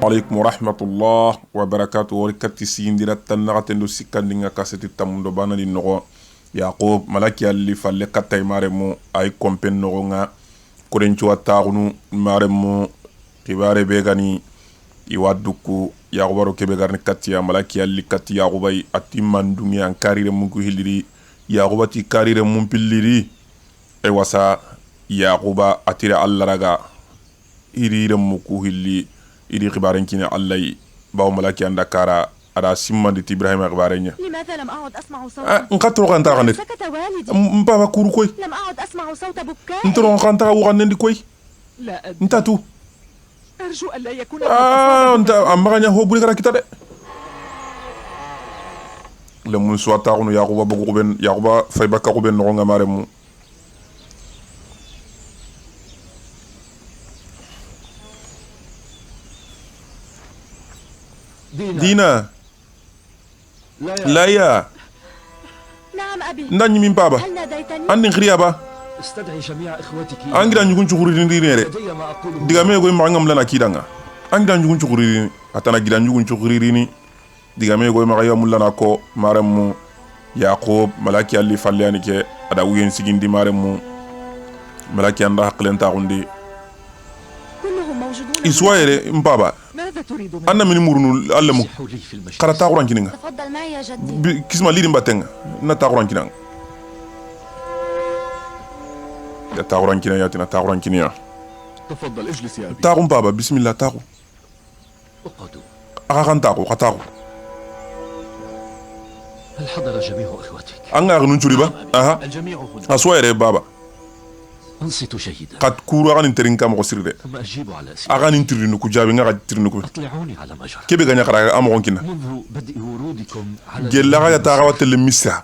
عليكم ورحمة الله وبركاته وركتي سيندرا تنغتندو سيكاندينغا كاسيتي تاموندو بانا دي نغو يعقوب ملاكي اللي فالكتا مارمو اي كومبين نغونا كورنشوا تاغنو مارمو كباري بيغاني يوادوكو يعقوبارو كبيغارني كاتيا ملاكي اللي كاتي يعقوباي اتي ماندومي ان كارير مونكو هيليري يعقوباتي كارير مونبيليري اي واسا يعقوبا اتيرا اللراغا إيري مونكو هيلي إيدي خبارين كيني الله باو ملاكي عند كارا على سيمان دي إبراهيم خبارين. لماذا لم أعد أسمع صوتا؟ نقطع وقان تاغنت. سكت والدي. مبابا كورو كوي. لم أعد أسمع صوت بكائي. نترو وقان تاغ وقان ندي كوي. لا أدري. انت تو. أرجو أن لا يكون. انت أما غنيا هو بولي كرا كتاب. لمن سوا تاغنو يعقوبا بغوبن يعقوبا فايبا كغوبن نغنغ مارمو. دينا لا يا نعم أبي ناني من بابا هل ناديتني؟ أني خريابا استدعي جميع إخوتك أنجي نجون شغورين دينيري لدي ما أقوله ديغامي يقول معنا ملنا كيدانا أنجي نجون شغورين أتانا جدا نجون شغورين ديغامي يقول معنا ملنا كو مارمو يعقوب ملاكي اللي فالياني كي أداوين سيجين دي مارمو ملاكي أندا حقلين تاغندي كلهم موجودون. إسوائيري مبابا ماذا تريد مني؟ أنا من مورنو ألمو لي في المجلس قرأت أقرأ كينينا تفضل معي يا جدي. كيسما ليرين باتنغ نتا كينينا يا تاغران كينيا ياتنا تاغران كينيا تفضل اجلس يا أبي تاغم بابا بسم الله تاغو اقعدوا أغاقان تاغو قطاغو هل حضر جميع إخوتك؟ أنغا أغنون شريبا أها الجميع هنا أسوائي بابا أنصت جيدا قد كورو أغاني انترين كام غسير دي ثم أجيب على أسئلة أغاني انترين نكو جابي نغا انترين نكو أطلعوني على ما جرى كيبي غاني قرأ أمغون كينا منذ بدء ورودكم على جيلا غاية تاغوات اللي ميسا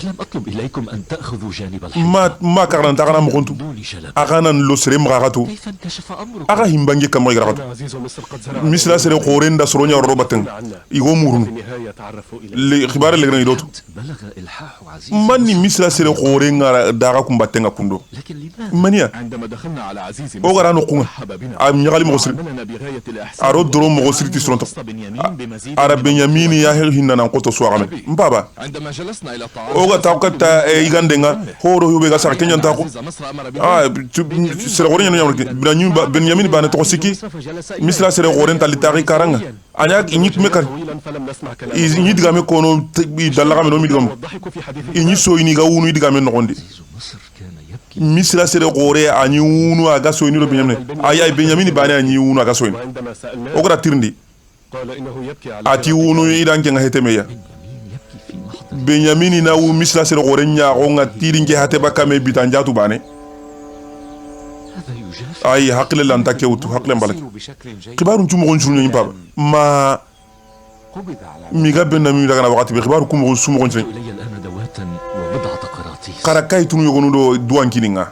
ألم أطلب إليكم أن تأخذوا جانب الحوار ما كارنا تاغنا مغونتو دون جلب أغانا نلوسري مغاغاتو كيف انكشف أمركم؟ أغا همبانجي كام غيغاتو عزيز مصر قد زرع مثل سري قورين دا سرونيا وروباتن إيغو في مورنو النهاية تعرفوا إلى اللي خبار اللي غنى يدوتو بلغ إلحاح عزيز ماني مثل سري قورين داغا كومباتنغا كوندو لكن لماذا؟ مانيا عندما دخلنا على عزيز أو غرانو قونا مرحبا بنا أم يغالي مغسر عاملنا بغاية الإحسان أرو درو مغسر تسرونتو وخص بنيامين بمزيد أرى من بنيامين ياهل هنا نانقوتو سواغامي مبابا عندما جلسنا إلى الطعام أوغا تاوكتا إيغاندنغا هورو يوبي غاسار كنيان تاكو عزيز مصر أمر بنا سري غورين ينو بنيامين باني توسيكي مثل سري غورين تالي تاغي كارانغا أنياك إنيك ميكار طويلا فلم نسمع كلامه إني دغامي كونو دالغامي نومي دغامي والضحك في حديثه إني سو إني غاونو دغامي نغوندي عزيز مصر كان يبكي مثل سري غوري أني وونو أغا سو إني رو بنيامين أي بنيامين باني أني وونو أغا سو إني وعندما سألناه أوغرا تيرندي قال إنه يبكي على أتي وونو إيدان كنغا هتميا بنيامين يبكي في محضر بنيامين ناو مثل سري غوري نياغونغا تيرينكي هتبا كامي بيتانجاتو باني هذا يجافي أي حقل لان تاكيوتو حقل مبالك يسير بشكل جيد خبارو نتو مغون شنو ينبابا ما قبض على ميغا بنيامين دغانا وقت بخبارو كوم مغون سو مغون شنو إلي الآن دواتا وبضعة قراطيس kara tunu yogonu do duwan kininga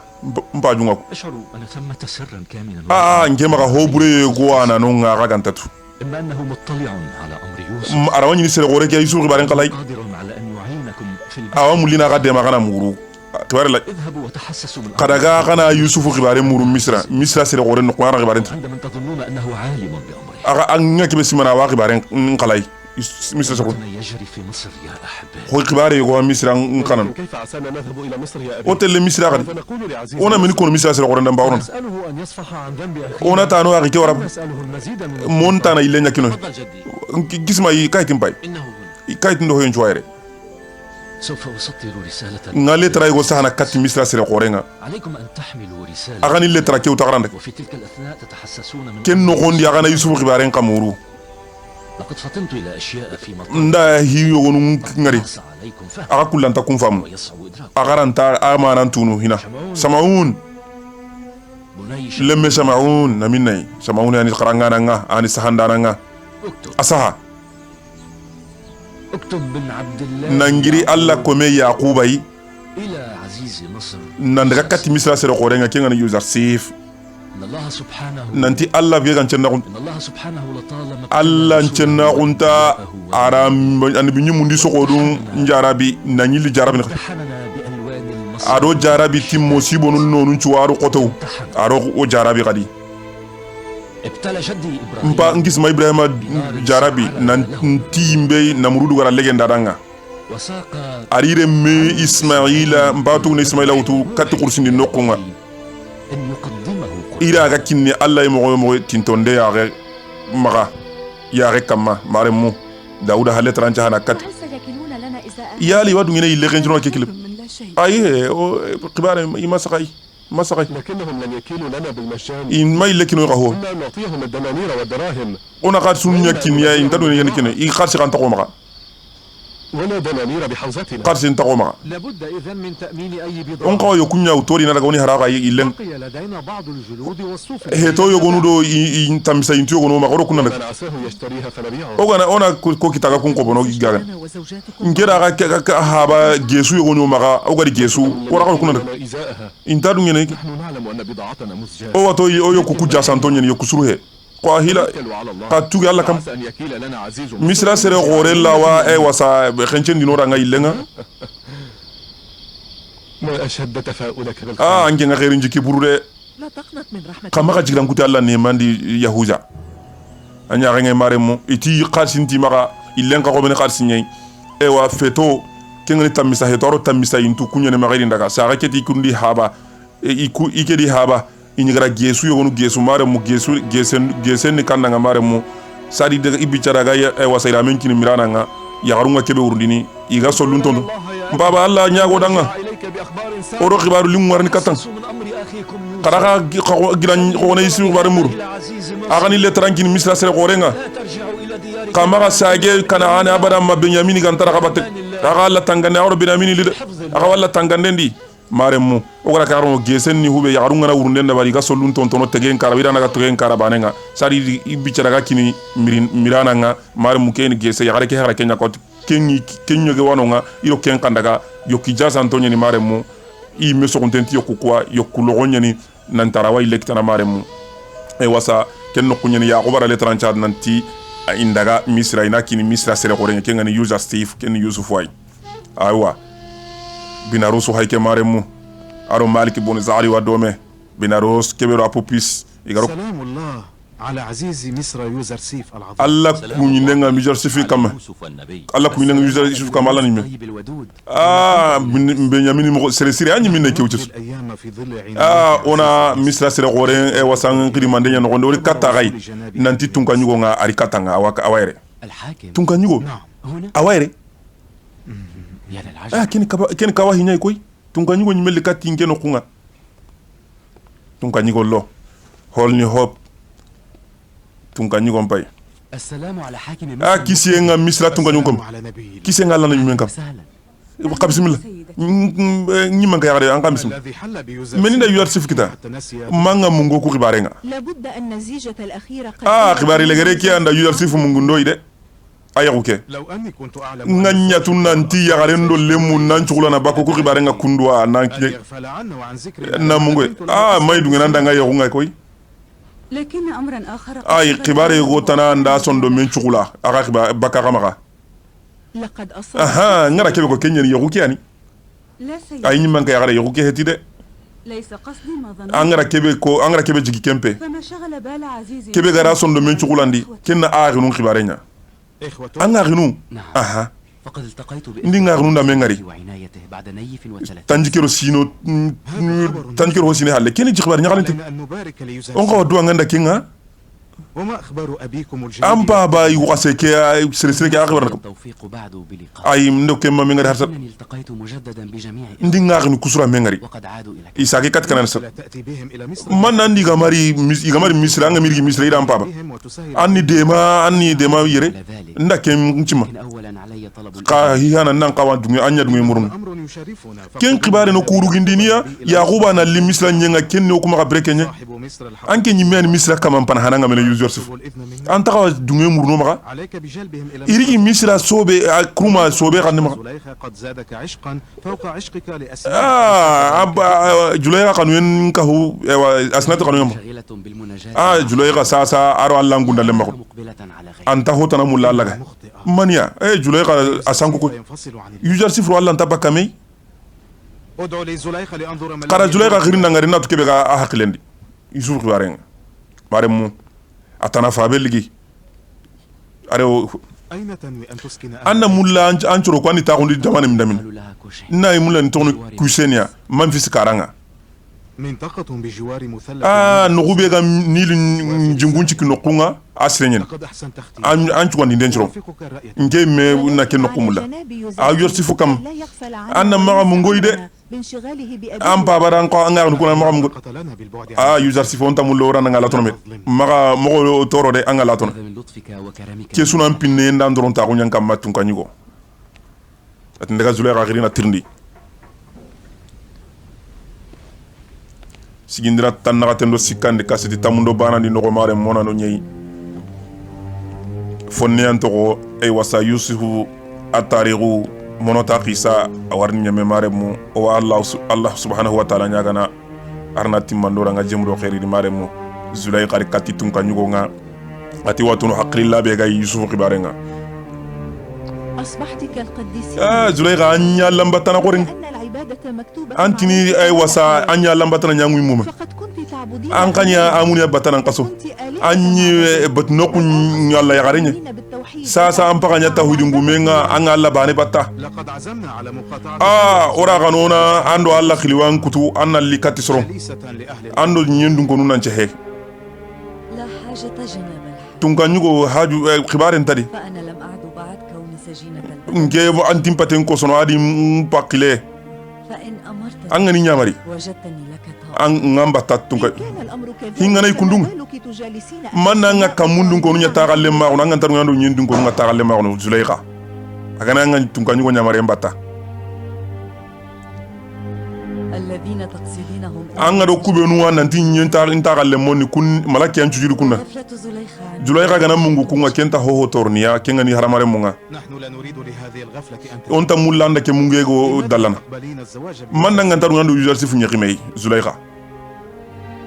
mpa junga ko أشعر أن ثمة سرا كامنا ngema ka hobure go ana no nga ragantatu إما أنه مطلع على أمر يوسف arawani ni sere gore ke yusu gibaren qalay قادر على أن يعينكم في البحث awamulina ga de magana muru tawara la اذهبوا وتحسسوا من kadaga kana yusufu gibaren muru misra sere gore no kwara gibaren عند من تظنون أنه عالم بأمره aga anga kibe simana wa gibaren qalay misra sako ما يجري في مصر يا أحباب ko gibare go misra kanan كيف عسانا نذهب إلى مصر يا أبي hotel misra ga فنقول لعزيز ona mini kono misra sere gore ndamba wonon نسأله أن يصفح عن ذنب أخيه ona tano ga ke warab نسأله المزيد من montana ilenya kino تفضل جدي gisma yi kaytin bay إنه هنا kaytin do hoyen choire سوف أسطر رسالة ngale tray go sahana kat misra sere gore nga عليكم أن تحملوا رسالة agani le tra ke utagrande وفي تلك الأثناء تتحسسون من ken no gondi agana yusufu gibaren kamuru لقد فطنت إلى أشياء في مطار nda hiyo gonu ngari يحصى عليكم فهم aga kullanta kun famu ويصعب إدراك agaranta amanan tunu hina samaun منيش lemme samaun naminai samaun ani qarangana nga ani sahandana nga اكتب asaha اكتب بن عبد الله nangiri alla kome yaqubai إلى عزيز مصر nandaga kati misra sere qorenga kenga ni user safe إن الله سبحانه nanti alla vie gan cenna إن الله سبحانه لطالما alla cenna kunta aram an binyu mundi sokodu njarabi nanyili jarabi امتحننا بألوان المصر ado jarabi timmo sibonu nonu chuwaru qoto aro o jarabi qadi ابتلى جدي إبراهيم mpa ngisma ibrahima jarabi nan timbe namrudu gara legenda danga وساق arire me ismaila mpa tu ne ismaila wutu katti kursindi nokunga أن يقدمه ira ga kinni allah e mo tintonde yaare maga yaare kama maremu dauda halle trancha hana kat هل سيكلون لنا إزاء yali wadu ngene ille genjino ke kilib من لا شيء aye o qibare imasaqai masaqai لكنهم لن يكيلوا لنا بالمجان in may lekino qaho إما أن نعطيهم الدنانير والدراهم ona qad sunya kinya in tadu ngene kine i kharsi kan taqo maga ولا دنانير بحوزتنا kharsi taqo maga لابد إذن من تأمين أي on بضاعة. qaw yo kunya utori na daga woni haraga illen بقي لدينا بعض الجلود والصوف. heto yo gonu do in tamisa in tiyo gonu maga ro kunna من عساه يشتريها فنبيعه ogana ona ko kitaga kun ko bono gigaga أنا وزوجاتكم ngera ga haba gesu yo gonu maga ogari gesu wora ko kunna لنا إزاءها in tadu ngene نحن نعلم أن بضاعتنا مزجاة o wato o yo ku jasanto ngene yo kusuruhe ko hila نتوكل على الله ka tugi alla kam عسى أن يكيل لنا عزيز misra sere gore lawa e wasa khenchen dinora nga illenga ما أشد تفاؤلك بالخير ange nga khairin jiki burude لا تقنط من رحمة kama ka jigran kuti alla ne mandi yahuja anya nga maremu iti khalsin ti maga illen ka ko ben khalsin nyai e wa feto kengani tamisa hetoro tamisa intu kunyene magari ndaga sa ga keti kundi haba iku ikedi haba inyigra gesu yogonu gesu maremu gesen ni kandanga maremu sadi de ibicara ga e wasaira men kini mirana nga yagarunga kebe urundini iga sollun tondo baba alla nyago danga إليك بأخبار سارة oro khibaru lim warni katan من أمر أخيكم يوسف karaka giran khona isi bare muru العزيز مصر agani le tranquille misra sere gorenga لا ترجعوا إلى دياركم kamaga sage kana ana abada ma benyamini kan tara kabatte aga alla tangane oro benyamini lide aga walla tangande ndi maremu ogara karo gesen ni hube yagarunga na urunde bari ga sollun tontono tegen karabira na ga tegen karabanenga sari ibicara ga kini mirana nga maremu ken gese yagare ke hara kenya ko kenyo ge wanonga iro ken kandaga yoki jasa antonio ni maremu i meso kontenti yokukwa yokulogonya ni nantarawa ilektana maremu e wasa ken nokunya ni yakobara le trancha nanti indaga misra ina kini misra sere gorenga ken ngani user steve ken yusuf way aywa binarusu hayke maremu aro maliki boni zari wa dome binarus kebero apopis igaro سلام الله على عزيز مصر يوزرسيف العظيم. alla kunyinenga mijarsifi kama يوسف النبي alla kunyinenga mijarsifi kama alla nime طيب الودود. benyamini mo sere sere anyi minne kewtis الأيام في ظل عناية ona misra sere gore e wasan kirimande nya no ndo kata gai nanti tunka nyugo nga ari katanga awayre الحاكم tunka nyugo نعم. هنا awayre يا للعجب ken kawa hinyai koy tunka nyugo nyimel katti ngeno kunga tunka nyugo lo holni hop tunka nyugo mpay السلام على حاكم مصر kisi nga misra tunka nyugo السلام على نبي kisi nga lana nyumen kam سهلا qabismillah nyimman ka yagade an qabism الذي حل بيوزرسيف menina yuarsif kita حتى نسي manga mungo ku khibarenga لابد أن النزيجة الأخيرة قد khibari legere ki anda yuarsif mungu ndoy de ayagu ke لو أني كنت أعلم nganya tunanti yagare ndo lemu nan chugula na bako ku khibarenga kundwa nan أن يغفل عنه وعن ذكر na mungo may dunga nanda nga yagu ngai koy لكن أمرا آخر ay khibare go tana nda sondo men chugula aga khiba bakaka maga لقد أصاب aha ngara kebe ko kenyen yagu ki ani لا سيد ay nyimman ka yagare yagu ke heti de ليس قصدي ما ظننت angara kebe jigi kempe فما شغل بال عزيزي kebe gara sondo men chugulandi kenna aginu khibarenya إخوة anga aginu نعم aha فقد التقيت ndi nga aginu da mengari وعنايته بعد نيف وثلاث tanjikero sino tanjikero hosine halle keni jikbar nyagalenti علينا أن نبارك on ليوزرسيف ko duwa nganda kinga وما أخبار أبيكم an الجليل baba yu wase ke sere sere ke akhibar nakam التوفيق بعد بلقاء ay ndo ke ma mengari harsa إنني التقيت مجددا بجميع ndi nga aginu kusura mengari وقد عادوا إلى كندا. isaki kat kanan sa لا تأتي بهم إلى مصر man nan igamari misra anga mirgi misra idan baba بهم وتسهل anni dema yere على ذلك nda ke ngima لكن أولا علي طلب ka hi hana nan kawan dunga anya dunga murun أمر يشرفنا ken khibare no kuru gindiniya yaquba na li misra nyenga ken no kuma ka brekenya صاحب مصر الحق anke nyimeni misra kama pan hananga mena user الإذن منا an taga dunga murno maga عليك بجلبهم إلى irigi misra sobe kruma sobe kan maga زليخة قد زادك عشقا فوق عشقك لأسماء julayga kanu yen kahu asnatu kanu yamba شغلة بالمناجاة julayga sasa aro allah ngunda lemma ko مقبلة على غير anta hotana mulla allah ga مخطئة mania julayga asanku ko وينفصل عن user sifro allah anta bakamei ادعو لزليخة لأنظر ما kara الذي julayga khirinna ngari natu kebe ga haqilendi yusuf khibarenga maremu atana fabeligi are أين تنوي أن تسكن anna mulla an coro ko ani taxundi jamane min damin na yi mulla ni togni kusenia man fis karanga منطقة بجوار مثلث nugu be ga nili njungun ciki nokunga asrenyen لقد أحسنت اختيارك an cugandi nden coro أوافقك الرأي nke me na ke nokumulla a yorsifu kam anna maga mungoy de an babara an ko an ga kuna maga mungo قتلنا بالبعد a user sifo onta mullo ora nga latono me maga mogo toro de an ga latono هذا من لطفك وكرمك ke sunan pinne ndan doron ta kunyan kam matun kanyugo atinde ga zulay gagirina tirndi sigindira tan nagatendo sikkande kaseti tamundo bana di nogo mare mona no nyei fonne antogo ay wasa yusufu atarigu monota qisa awarni nyame mare mu o allah subhanahu wa ta'ala nyagana arna timmandora nga jemro khairi di mare mu zulay qari katitun kanyugo nga ati watunu haqqilillah be ga yusufu qibarenga أصبحت كالقديسين zulay ga anya lambatana qoring أن العبادة مكتوبة antini ay wasa anya lambatana nyangui mum فقد كنت تعبدين an kanya amunya batana qaso anyi bat nokku nyalla yagarenya بالتوحيد sasa an paganya tawhidi ngumenga an alla bane batta لقد عزمنا على مقاطعة ora ganona ando alla khiliwan kutu anna likati soro ليسة لأهل ando nyendun ko nunan chehe لا حاجة جناب الحق tunkanyugo haju khibaren tadi فأنا لم أعد بعد كوني سجينة البلد nge antim paten ko sono adi pakile فإن أمرت an ngani nyamari وجدتني لك طاعة an ngamba tatunka كان الأمر كذلك hingana ikundung فمالك تجالسين manna nga kamundun ko nunya tagalle ma ko ngan taru ando nyendun ko nga tagalle ma ko zulaykha agana nga tunkanyugo nyamare mbata الذين تقصدينهم an ngado kubenu wa nanti nyenta tagalle monni kun malaki an cujuri kunna غفلة زليخة Zulay gana mungu kunga kenta hoho torniya kenga ni haramare munga نحن لا نريد لهذه الغفلة أن تكون onta mullanda ke mungego dalana تقبلين الزواج manda ngantaru ngando user sifu nyakimei Zulayga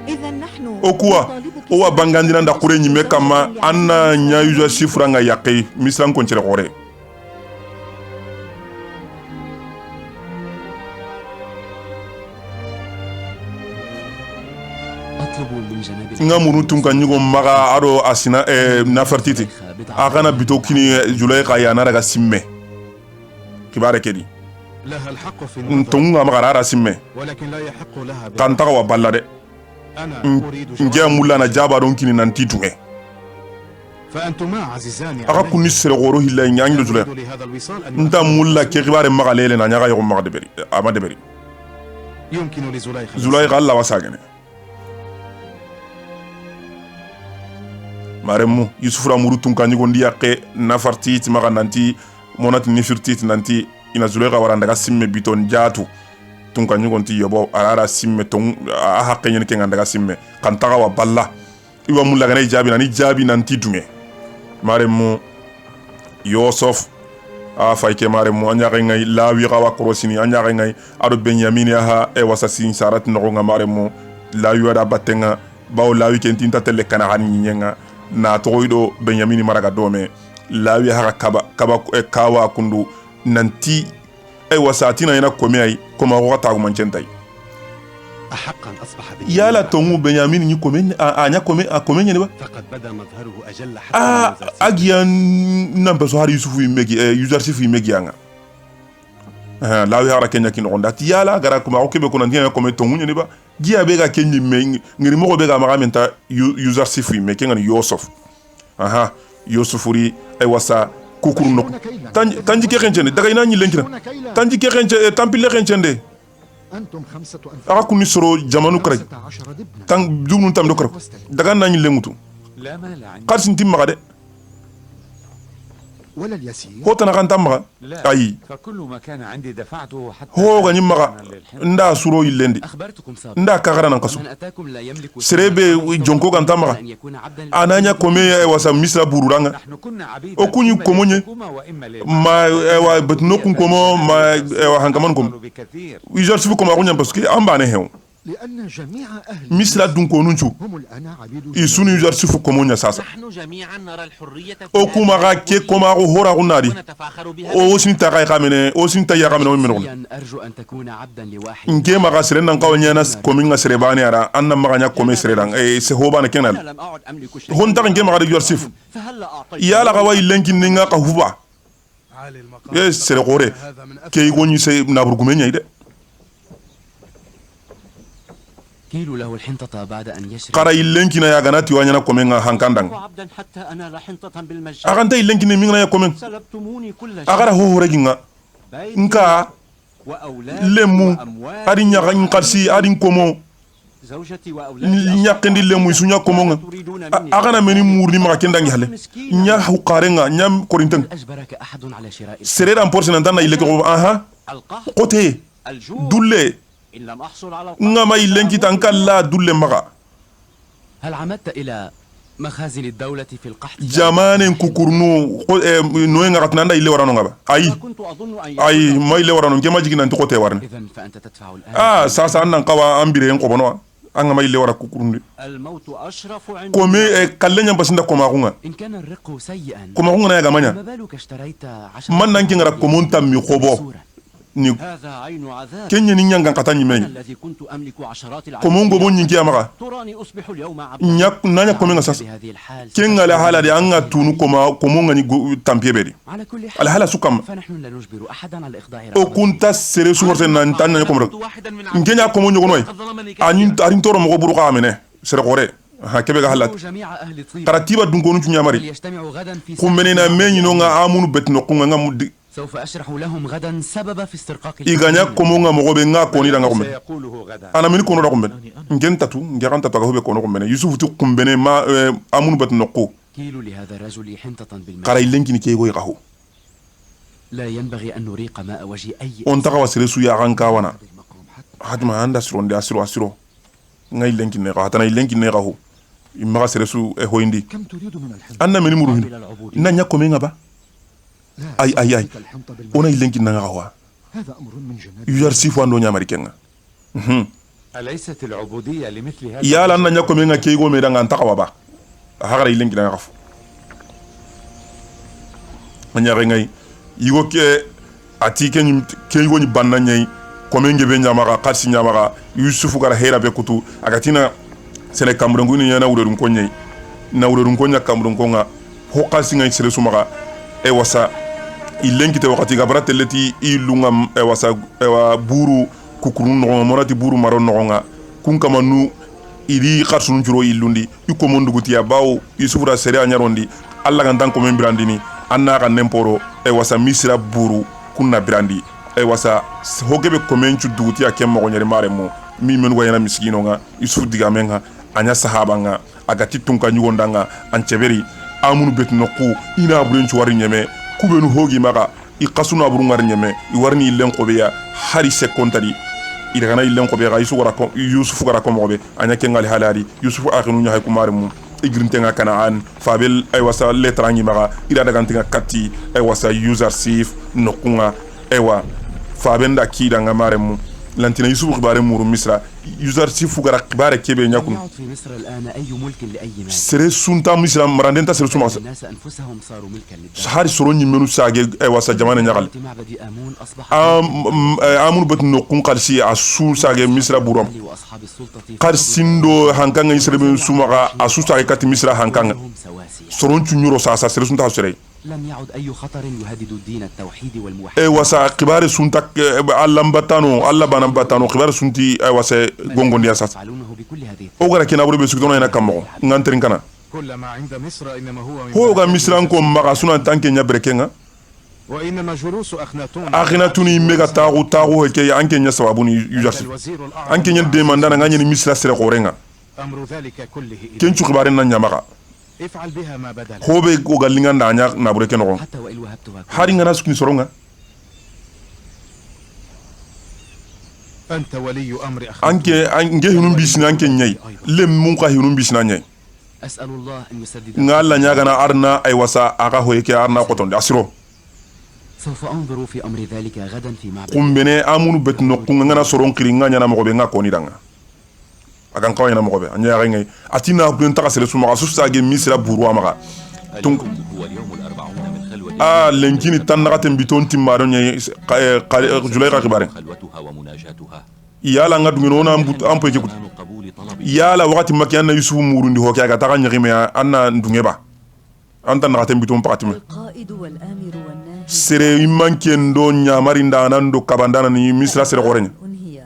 إذا نحن okuwa نطالبك owa بزواج bangandina nda kure nyime kama زوج anna nya user sifu nga yakei mislan konchere gore أطلب من جناب nga munu tunka nyugo maga aro asina nafartiti akana bitokini Zulayga ya naraga simme kibare kedi لها الحق في النظر ntonga maga rara simme ولكن لا يحق لها kantaga wa balla de أنا أريد nge جواز mulla na jaba don kini nanti tunge فأنتما عزيزان aka علي kunni sere goro hilla nyanyo Zulay أريد لهذا الوصال أن nta mulla ke kibare maga lele na nyaga yogo maga deberi ama deberi يمكن لزليخة Zulayga alla wasagene maremu yusufura muru tunka nyugo ndi yaqe nafarti ti maga nanti monati nifirti ti nanti ina Zulayga waranda ga simme biton jatu tunka nyugo nti yobo arara simme ton a haqqe nyen ke nganda ga simme kan taga wa balla iwa mulla ga ni jabi nanti dunge maremu Yosef a fayke maremu anya ga ngai lawi ga wa krosini anya ga ngai ado Benyamin ha e wasasin sarat no nga maremu lawi wada batenga bawo lawi ken tinta tele kana han nyenga na toido Benyamin maraga dome lawi ha kawa kundu nanti ay wasatina ina komai koma ko ta ko mancentai أحقا أصبح yala tongu Benyamin ni komen anya komen ni ba فقد بدا مظهره أجل حتى agian nampeso har Yusufu imegi user sifu imegi anga lawi hara kenya kin ronda ti yala gara kuma ko be ko nan diya komen tongu ni ba giya be ga kenyi me ngiri mo be ga magamenta user sifu imegi ngani Yosef Yusufuri ay wasa kukuru nok tanji ke xenchende daga ina ñi lenkina tanji ke xenche tampile xenchende أنتم 5 أنفار aga kunni soro jamanu kray 16 ابنا tan dubnu tam do kray daga na ñi lengutu لا مال عندي qarsin timma de ولا اليسير ho tan kan tamma لا ayi فكل ما كان عندي دفعته حتى ho ga ñi maga nda suro yillendi أخبرتكم سابقا nda kagara nan kaso من أتاكم لا يملك serebe jonko kan tamma أن يكون عبدا ananya kome wasa misra bururanga نحن كنا عبيدا okunyi إما komonye للحكومة وإما ma ewa betno kun komo ma ewa hankaman kom بكثير user sifu koma kunya parce que amba ne hew لأن جميع أهل misra dun ko nunchu هم الآن عبيد isunu yujarsifu komonya sasa نحن جميعا نرى الحرية في o kuma ga ke koma go hora gunadi ونتفاخر بها o sinta kai kamene o sinta ya kamene o minno شخصياً أرجو أن تكون عبدا لواحد nke maga sere nan kawnya nas kominga sere bani ara anna maganya kome sere dan se hoba na kenal أنا لم أعد أملك شيئا hon ta nke maga yujarsif فهلا أعطيت yala ga way lenkin ninga ka huba عالي المقام ye sere gore هذا من أثر ke gonni se naburgumenya ide كيلوا له الحنطة بعد أن يشرب kara ilenkina ya ganati wanyana komenga hankandang عبدا حتى أنا لاحنطة بالمجان aganta ilenkine mingna ya komen سلبتموني كل شيء agara ho horeginga بيتي nka وأولادي lemu وأموالي adi nyaga nkarsi adi komo زوجتي وأولادي nyakindi lemu isunya komonga agana meni murni maga kendangi hale nya hukarenga nya korinteng أجبرك أحد على شراء serera porse nan tanna ileko aha القهر kote الجوع dulle إن لم أحصل على القهر ngama ilenki tankalla dulle maga هل عمدت إلى مخازن الدولة في القحط jamanen kukurnu noyenga katnanda ile warano ngaba ay كنت أظن أن ay ma ile warano ngema jigina ntiko te warne إذن فأنت تدفع الآن sasa annan kawa ambire en kobono anga ma ile wara kukurnu الموت أشرف عندي kome kallenya basinda koma kunga إن كان الرق سيئا koma kunga na ya gamanya ما بالك اشتريت 10 man nan kengara komonta mi khobo صورة ni هذا عين عذاب kenya ni nyanga katani أنا menyi الذي كنت أملك عشرات komongo bon nyingi amaga تراني أصبح اليوم عبدا nyak nanya komenga sasa بهذه الحال kenga la hala de anga tunu koma komonga ni tampie beri على كل حال ala hala sukam فنحن لا نجبر أحدا على إخضاع o رغبته. kunta sere su horse nan tan nan komro واحدا من ngenya komo nyogo noy قد ظلمني anin arin toro mo buru ka amene sere gore ha kebe ga halat جميع أهل طيبة taratiba dun ko nu nyamari ليجتمعوا غدا في kumbene na menyi no nga amunu betno kunga nga mudi سوف أشرح لهم غدا سبب في استرقاق iganya komo nga mo be nga koni danga kombe سيقوله غدا ana mini kono da kombe ngen tatu ngeran tatu ga hobe kono kombe yusuf tu kumbene ma amunu betno ko كيلوا لهذا الرجل حنطة بالماء kara ilenki ni kego yahu لا ينبغي أن نريق ماء وجه أي on taga wasire su ya ranka wana المقام حتى hadma anda sironde asiro ngai lenki ne ga hatana ilenki ne ga ho imma sere su e hoindi كم تريد من الحنطة؟ anna meni muruhin na nya komenga ba لا أي- أي- أي. تلك الحنطة بالماء. ona ilenki na ga ho هذا أمر من جناب yuyar sifu ando nyamari kenga أليست العبودية لمثل هذا yala anna nya komenga kego me danga antaka waba hagara ilenki na ga fo anya ngai yigo ke ati ken kego ni banna nyai komenge be nyamaga kasi nyamaga yusufu gara hera be kutu agatina sele kamrungu ni yana wurun konyai na wurun konya kamrun konga ho kasi ngai sele sumaga e wasa ilenki te wakati gabra teleti ilunga e wasa e wa buru kukurun no monati buru maron no nga kun kama nu iri kharsun juro ilundi iko monduguti ya bawo yusufu ra sere anyarondi alla kan tan ko men brandini anna kan nemporo e wasa misira buru kunna brandi e wasa hogebe ko men duguti ya kemmo ko nyere mare mo mi men go yana miskino nga yusufu diga menga anya sahaba nga agati tunka nyugonda nga anceberi amunu betno ku ina buren chuwari nyeme kubenu hogi maga i kasuna buru ngar nyeme i warni ilen qobeya hari sekontari ida kana ilen qobeya ga yusuf ko yusuf gara ko mobe anya kengal halali yusuf akhinu nya hay kumare mu igrintenga kanaan fabel ay wasa letrangi maga ida daga ntinga katti ay wasa user safe nokunga ewa fabenda kida ngamare mu lantina yusuf khibare muru misra user safe gara khibare kebe لم nyakun يعد في مصر الآن أي ملك لأي مال sere sunta misra marandenta sere suma الناس أنفسهم صاروا ملكا للدولة hari soro nyimenu sage ay wasa jamana nyagal معبد آمون أصبح amunu bet no kun kalsi asu sage misra buram وأصحاب السلطة kar sindo hankanga isrebe sumaga asu sage kat misra hankanga هم سواسية soron chunyuro sa sere sunta sere لم يعد أي خطر يهدد الدين التوحيد e والموحد wasa kibare sunta alla banam batano kibare sunti e wasa gongondi asas يفعلونه بكل هذه o gara kina buru be sugdono ina kammo nganterin kana كل ما عند مصر إنما هو من ho ga بلد misran ko maga suna tanke nya brekenga وإنما جلوس أخناتون akhina tuni mega tagu ke anke nya sababuni yujarsi الوزير الأعظم anke nya demandana nganya ni misra sere korenga أمر ذلك كله إليك. kenchu kibare nan nyamaga افعل بها ما بدا لك. hobe o galinga ndanya na bureke no حتى وإن وهبتها كل hari ngana sukni soronga أنت ولي أمر أخناتون anke hinum bisina anke nyai lem mun ka hinum bisina nyai أسأل الله أن يسدد ngalla nyaga na arna ay wasa aga hoyeke arna kotonde asiro سوف أنظر في أمر ذلك غدا في معبد kumbene amunu betno kunga ngana soron kiri nganya na mogobe nga koni danga akan kawai na mogobe anya ga ngai atina bun ta kasere suma su sage misra burwa maga donc هو اليوم 40 من خلوة lenkini tan nagaten biton timmaro nya Zulaykha khibare خلوتها ومناجاتها yala nga dungino na ampo ke kut قبول طلب yala wakati makiana Yusuf murundi hoke aga taka nyagime anna ndungeba anta nagaten biton pakatime القائد والآمر والناهي sere imanken do nyamari ndana ndo kabandana ni misra sere gorenya أنهي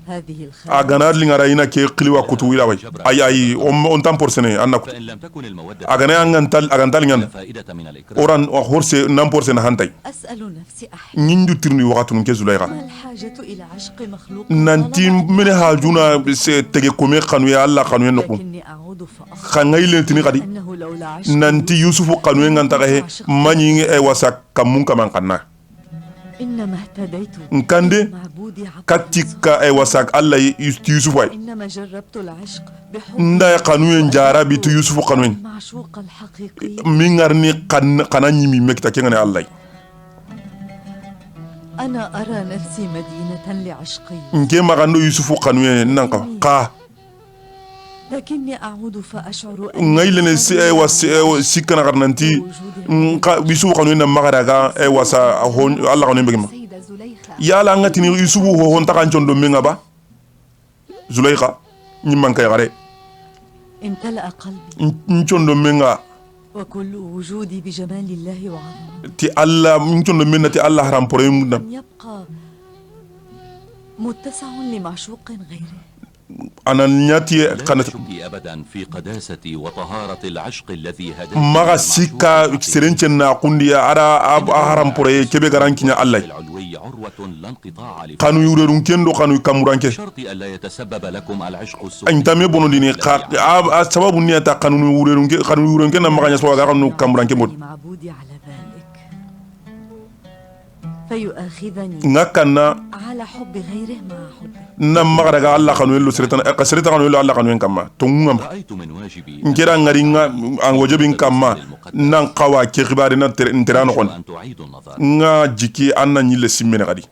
هذه الخدمة agana lingara ina ke kliwa kutu wila way ay on tampor sene anna kut فإن لم تكن المودة agana agantal ngan لا فائدة من الإكراه oran wa horse nampor sene hantay أسأل نفسي أحيانا nyindu tirni wakati nun ke Zulaykha ما الحاجة إلى عشق مخلوق nanti mene hajuna se tege kome kanu ya Allah kanu nokku لكني أعود فأخشى khangay tini kadi أنه لولا عشق nanti Yusufu kanu nganta he manyi wasa kamun kaman kanna إنما اهتديت nkande معبودي عبد katika wasa Allah Yusufu ay إنما جربت العشق بحب nda kanu njara bitu Yusufu kanu المعشوق الحقيقي mingarni kana nyimi mekta kengane Allah أنا أرى نفسي مدينة لعشقي nke magando Yusufu kanu nanka ka لكني أعود فأشعر ngaylene sikana garnanti nka Yusufu kanu na magaraga wasa Allah kanu begima سيدة زليخة yala ngatini Yusufu ho honta kan chondo menga ba Zulaykha nyimman kay gare امتلأ قلبي nchondo menga وكل وجودي بجمال الله وعظمته ti Allah nchondo menna ti Allah haram pore mudam لم يبقى متسع لمعشوق غيره anan nyati لا kanat تشكي أبدا في قداسة وطهارة العشق الذي هدى maga sika serenchen na kundiya ara haram pore kebe garankinya Allah العلوي عروة لا انقطاع له kanu yurerun kendo kanu kamuranke بشرط ألا يتسبب لكم العشق السوء antame bono dini sababu ni ata kanu yurerun na maganya sawaga kanu kamuranke mod معبودي على ذلك فيؤاخذني ngakana على حب غيره مع حبه na magaraga Allah kanu yello seretan kanu yello Allah kanu en kamma tongum رأيت من واجبي ngera ngari nga an wajibin kamma nan qawa ke khibari na terano kon أن تعيد النظر nga jiki anna nyille simmene kadi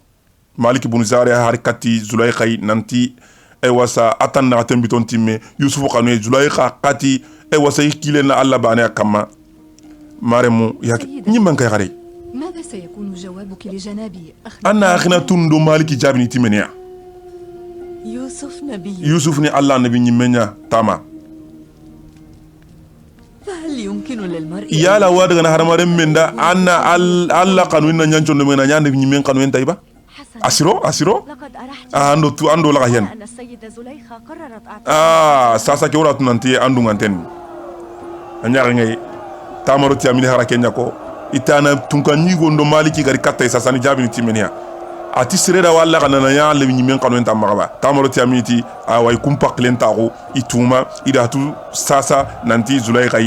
Malik ibn Zari harikati Zulaykha nanti wasa atan na atem biton timme Yusufu kanu Zulaykha kati wasa ikile na Allah bane kamma maremu yak nyimman kay gare ماذا سيكون جوابك لجنابي anna akhina tundo Maliki jabini timenia يوسف نبي Yusuf ni Allah nabi nyimenya tama فهل يمكن للمرء yala wadaga na haramaren menda anna Allah kanu na nyancho ndo mena nyande nyimen kanu en tayba حسنا asiro لقد أرحت ando laga hen أن السيدة زليخة قررت أعتقال sasa ke wala tunanti andu nganten anya ngay tamaro ti amini hara kenya ko itana tunkanyi gondo Maliki gari katta sasa ni jabini timenia ati sireda walla kana na ya le nyimen kanu en tamaba tamaro ti amiti awai kumpak lentago ituma idatu sasa nanti Zulaykha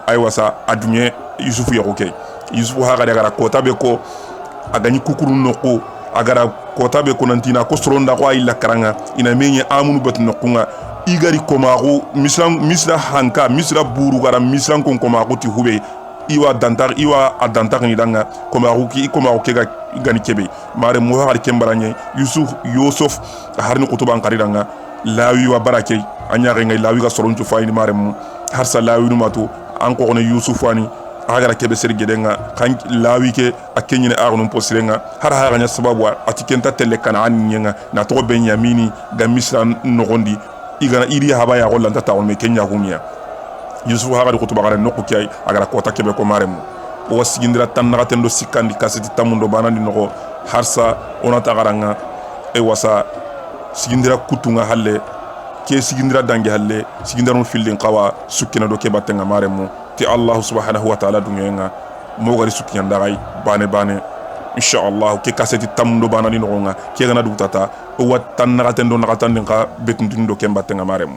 ay wasa adunye Yusufu yakoke Yusufu haga daga kota be ko agani kukurun noko agara kota be ko nantina ko soronda ko illa karanga ina menye amunu bat nokunga igari komago misra hanka misra buru gara misran kon komago ti hube iwa adantar ni danga komago ke ga gani kebe mare mo har kembaranye Yusuf harni kutuban qaridanga lawi wa barake anya ngai lawi ga soronju fayni mare mu harsa lawi no matu an ko ne Yusuf wani agara kebe sergedenga kan lawi ke akenyine arno posirenga har nya sababu atikenta tele kana annyenga na to Benyamini ga misra nogondi igana iri haba ya gollanta ta on me kenya humiya Yusuf haga ko to bagara nokku kay agara kota kebe ko maremu o sigindira tan na tendo sikandi kaseti tamundo banandi noko harsa onata garanga e wasa sigindira kutunga halle ke sigindira dangi halle sigindira no fillin qawa sukkina do ke batenga maremu ti Allah subhanahu wa ta'ala dunyenga mo gari sukkinya ndaray bane insha Allah ke kaseti tamundo banandi noko nga ke gana dutata o watan na tendo na tanden ka betundindo ke batenga maremu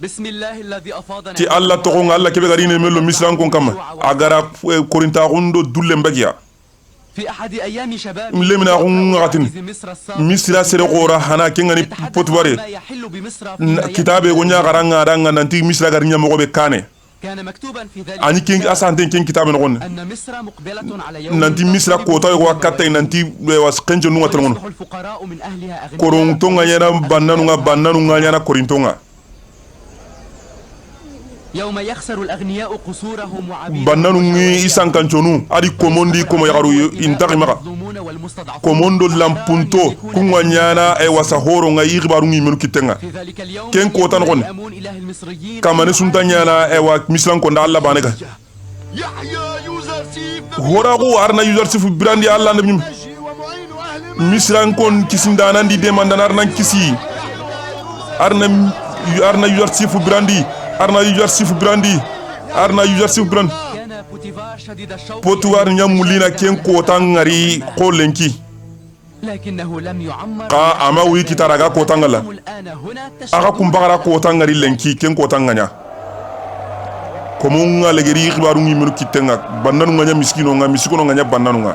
بسم الله الذي أفاضنا ti Allah togonga Allah kebe gari ne melo misran kon kama agara korinta gundo dulle mbagiya في أحد أيام شباب lemina gungatin misra sere gora hana kengani potware ما يحل بمصر kitabe gonya garanga danga nanti misra gari nya mogo be kane كان مكتوبا في ذلك ani ken asante ken kitabe no أن مصر مقبلة على يوم nanti misra kota yo wakata nanti was kenjo nunga telmono ويصبح الفقراء من أهلها أغنياء korontonga yana bannanunga yana korintonga يوم يخسر الأغنياء قصورهم وعبيدهم bannanungi isan kanchonu adi komondi komo yagaru intaki maka والمظلومون والمستضعفون komondo lampunto kunga nyana e wasa horo nga yigibarungi menu kitenga في ذلك اليوم ken kota no يكون أمون إله المصريين kamane sunta nyana e wa misran ko nda Allah banega horago arna user brandi Allah nabim misran kon kisindana ndi demandana arna kisi arna user brandi arna user brandi arna user brandi كان بوتيفار شديد الشوق potuwar nyamulina ken kota ngari qolenki لكنه لم يعمر ka ama wi kitaraga kota ngala الآن هنا aga kumbagara kota ngari lenki ken kota nganya komunga legeri khibaru ngi menu kitenga bannanu nganya miskino nganya bannanu nga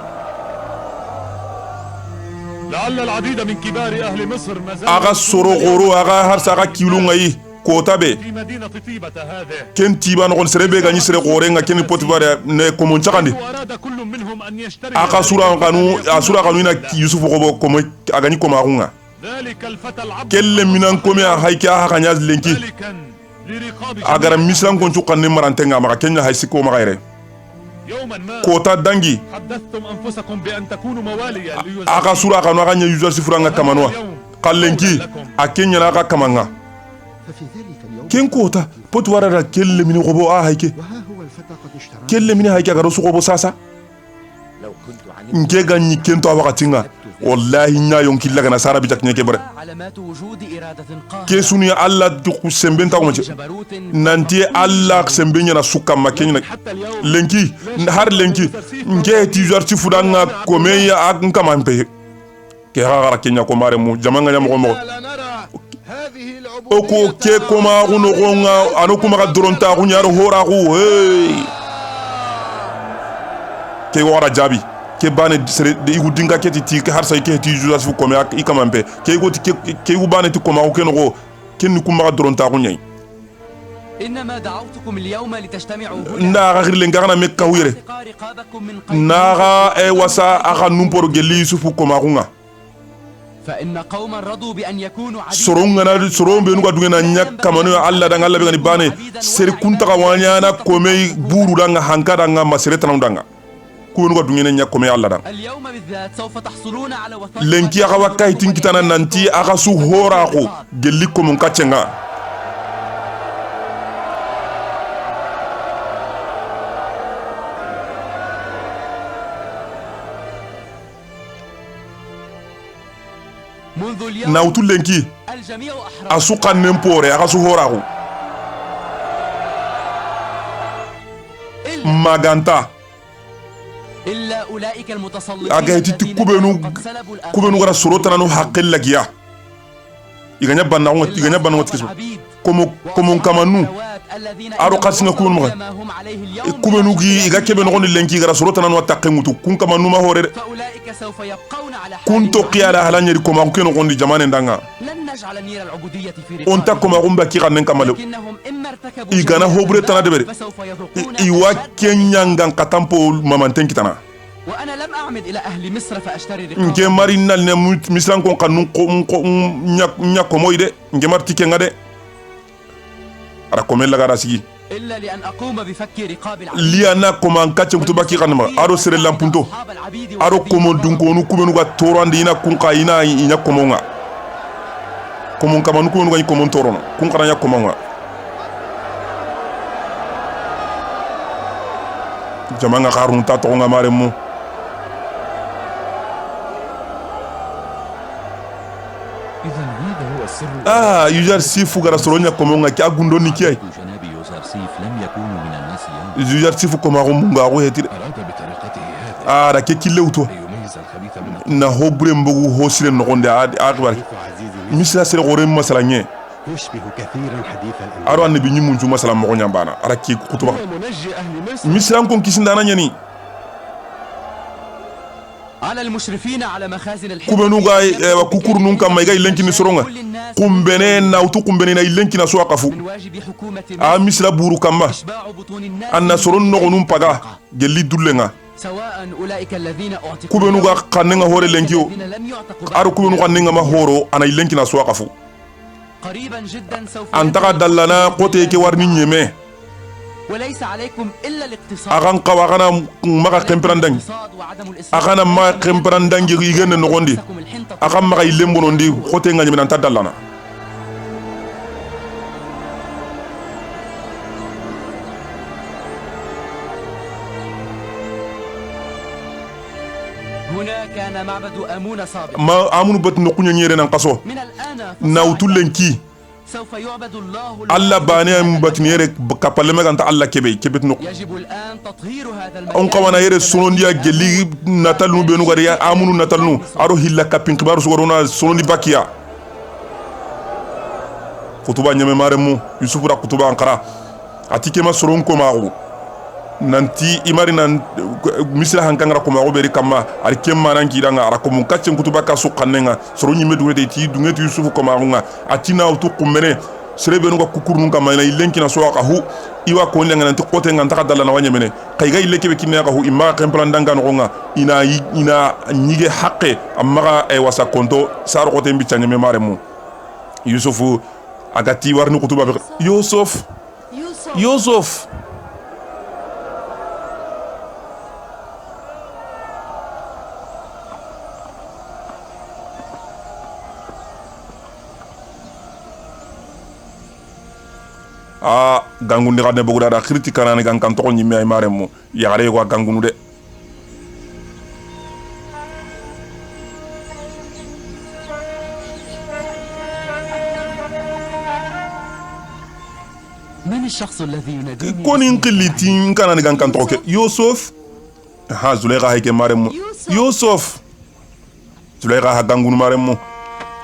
لعل العديد من كبار أهل مصر ما زالوا aga soro goro aga harsa aga kilu ngai kota be في مدينة طيبة هذه ken tiba no serebe ganyi sere gore nga ken potibar ne komon chakandi وأراد كل منهم أن يشتري aga sura kanu ina yusuf gobo komo agani koma kunga ذلك الفتى العبد kelle minan komi a haike a hanya lenki ملكا لرقاب agara misran kon chukanne marantenga maka kenya haisiko maka ire يوما ما kota dangi حدثتم أنفسكم بأن تكونوا مواليا aga sura kanu aga nya user sifuranga kamanwa kallenki a kenya na aga kamanga ففي ذلك اليوم ken kota potwara kelle mini gobo a haike وها هو الفتى قد اشترى kelle mini haike aga rosu gobo sasa nke ganyi kento awakatinga wallahi nya yonki laga na sara bijak nyeke bare علامات وجود إرادة قاهرة ke suni alla du sembenta ko جبروت nanti alla sembenya na suka makenya حتى اليوم lenki har lenki nke ti jarti fudanga komeya ak nkamampe ke gara kenya ko mare mu jamanga nyamo ko mo لا نرى هذه oko ke koma kuno gonga ano kuma ka doronta ku nyaro hora ku hey ke wara jabi ke bane sere de igu dinga ke ti ke har sai ke ti julas fu kome ak ikamampe ke go ti ke igu bane ti koma ko no ken kuma ka doronta ku nyai إنما دعوتكم اليوم لتجتمعوا na ga girle ngana me ka wire هنا رقابكم من قيد na ga e wasa aga numporo geli sufu koma kunga فإن قوما رضوا بأن يكونوا sorongana sorombe nuga dungena nyak kamano alla danga alla begani bane seri kunta ka wanyana komei buru danga hankada nga masere tanundanga ku nuga dungena nyak komei alla danga اليوم بالذات سوف تحصلون على وثائق lenki aga wakai tinkitana nanti aga su hora ko gelli ko mun kaccenga منذ اليوم nautu lenki الجميع أحرار asuka nempore aga su hora ko maganta إلا أولئك المتسلطين aga hiti الذين kubenu كانوا قد سلبوا الآخرين kubenu gara sorotana no hakkel lagiya iganya banna ngoti kiso komo kamanu aro kasinga kubenu maga kubenu gi iga kebe no gondi lenki gara sorotana no takke mutu kun kamanu ma hore فأولئك سوف يبقون على kun to حالهم qiyala halanyeri koma ko keno gondi jamane ndanga لن نجعل نير العبودية في on ta koma gumba ki kanen kamale لكنهم إما ارتكبوا igana جريمة hobre tana debere فسوف يذوقون iwa أشد kenyanga katampo mamanten kitana وأنا لم أعمد إلى أهل مصر فأشتري nke رقابهم mari nal ne mislan kon kanun ko nyak ko moyde nke marti kenga de ara komel la gara sigi إلا لأن أقوم بفك رقاب liana koma kache kutuba ki kanma aro sere lampunto أصحاب العبيد aro komo dunkonu kubenu ga torandi ina kunka ina komonga komon kamanu kubenu ga komon torono kunka nya komonga jamanga kharun ta to nga mare mu إذا هذا هو السر yujar sifu gara soronya komonga ki agundo ni kiyai جناب يوزرسيف لم يكونوا من الناس اليوم yujar sifu koma ko munga ko hetir أراد بطريقته هذه da ke kilewto أن يميز الخبيث من na hobre mbogu hosire no gonde akbar misla sere gore masala nye يشبه كثيرا حديث الأنبياء aro annabi nyi munju masala mo nyambana ara ki kutuba منجي أهل مصر mislan kon kisindana nyani على المشرفين على مخازن الحنطة kubenu ga kukuru nun kam ga ilenkini soronga kumbene na utu kumbene na ilenkina so akafu من واجب حكومة a misra buru kamma إشباع بطون الناس anna soron no gonum paga gelli dullenga سواء أولئك الذين أعتقوا kubenu ga kannenga hore lenkio الذين لم يعتقوا aro kubenu kannenga ma horo ana ilenkina so akafu قريبا جدا سوف antaka dallana kote ke warni nyeme وليس عليكم إلا الاقتصاد agan qawa kana maga kemprandang الاقتصاد وعدم الإسراف agana ma kemprandang yigene no gondi لكم الحنطة agan maga ilembono ndi kote nga nyeme nanta dallana هنا كان معبد أمون سابقا ma amunu bat no kunya nyere nan kaso من الآن na utulenki سوف يعبد الله alla bane am batni yere kapalle meganta alla kebet no يجب الآن تطهير هذا on المكان kawana yere sonondiya gelli natalnu benu gari ya amunu natalnu aro hilla kapin kibaru sugorona sonondi bakiya kutuba nyame maremu yusufu ra kutuba ankara atike ma soron ko magu nanti imari nan misra hankangara ko magu beri kama ar kemma nan kidanga ara ko mun kacce kutuba ka su kannenga soron nyimme dungete ti dungete yusufu ko magu nga atina utu kummene serebe no kukurnu kama ina ilenki na soaka hu iwa ko lenga nanti kote nga ntaka dalla na wanyemene kay ga ileke be kinna ka hu imma kemplan danga no nga ina nyige haqqe amma e wasa konto sar kote mbi tanyeme maremu yusufu agati warni kutuba be yusuf yusuf gangundi gadne boguda da khirti kanane gan kan to nyimi ay maremu yagare ko gangunu de من الشخص الذي يناديني konin qilliti kanane gan kan to ke yusuf ha zulayga hayke maremu yusuf zulayga ha gangunu maremu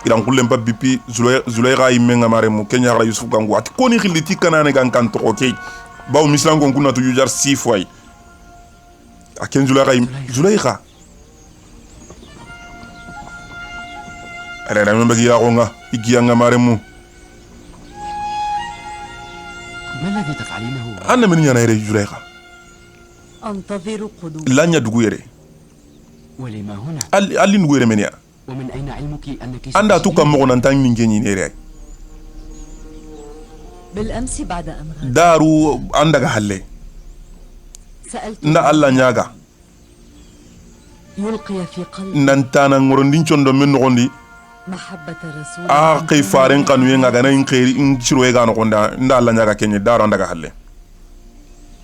idan kullem pa bipi zulayga imenga maremu kenya hala yusuf gangu at konin qilliti kanane gan kan to ke baw mislan gon kunatu yujar sifway aken zulayga ala rambe gi yagonga igiyanga maremu ما الذي تفعلينه؟ anna men yana yere zulayga أنتظر قدوم lanya dugu yere ولما هنا؟ alli nugu yere menia ومن أين علمك أنك anda tu kam mo nan tan ningenyi nere بالأمس بعد أن غاب daru andaga halle سألت nda alla nyaga يلقي في قلبي nantana ngorondin condo men nogondi محبة رسول a kay faren kanu yenga gana in khairi in ciro yega no gonda nda alla nyaga kenye daru andaga halle